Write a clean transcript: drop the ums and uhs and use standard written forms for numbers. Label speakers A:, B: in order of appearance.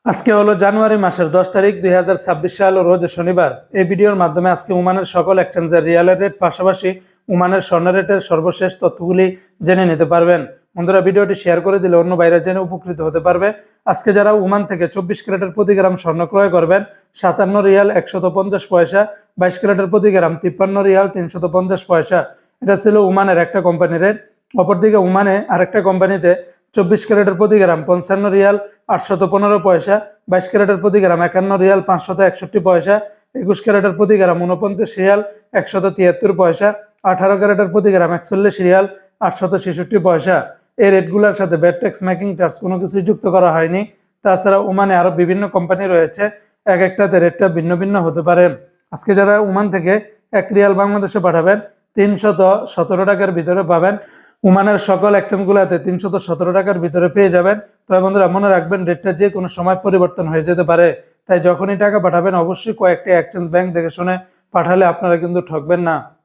A: আজকে হলো জানুয়ারি মাসের 10 তারিখ 2026 সাল রোজ শনিবার। এই ভিডিওর মাধ্যমে আজকে ওমানের সকল এক্সচেঞ্জের রিয়ালের রেট পাশাপাশি ওমানের স্বর্ণ রেটের সর্বশেষ তথ্যগুলি জেনে নিতে পারবেন। বন্ধুরা, ভিডিওটি শেয়ার করে দিলে অন্য বাইরে জেনে উপকৃত হতে পারবে। আজকে যারা ওমান থেকে 24 ক্যারেটের প্রতি গ্রাম স্বর্ণ ক্রয় করবেন 57 রিয়াল 150 পয়সা, 22 ক্যারেটের প্রতি গ্রাম 53 রিয়াল 350 পয়সা। এটা ছিল ওমানের একটা কোম্পানির রেট। অপরদিকে ওমানে আরেকটা কোম্পানিতে 24 ক্যারেটের প্রতি গ্রাম 55 রিয়াল 815 পয়সা, 22 ক্যারেটের প্রতি গ্রাম 51 রিয়াল 561 পয়সা, 21 ক্যারেটের প্রতি গ্রাম 49 রিয়াল 173 পয়সা, 18 ক্যারেটের প্রতি গ্রাম 41 রিয়াল 866 পয়সা। এই রেটগুলোর সাথে ভ্যাট ট্যাক্স মেকিং চার্জ কোনো কিছুই যুক্ত করা হয়নি। তাছাড়া ওমানে আরো বিভিন্ন কোম্পানি রয়েছে, এক একটাতে রেটটা ভিন্ন ভিন্ন হতে পারে। আজকে যারা ওমান থেকে 1 রিয়াল বাংলাদেশে পাঠাবেন 317 টাকার ভিতরে পাবেন। ওমানের সকল এক্সচেঞ্জগুলোতে 317 টাকার ভিতরে পেয়ে যাবেন। তবে বন্ধুরা, মনে রাখবেন রেটটা যে কোনো সময় পরিবর্তন হয়ে যেতে পারে। তাই যখনই টাকা পাঠাবেন অবশ্যই কয়েকটি এক্সচেঞ্জ ব্যাংক দেখে শুনে পাঠালে আপনারা কিন্তু ঠকবেন না।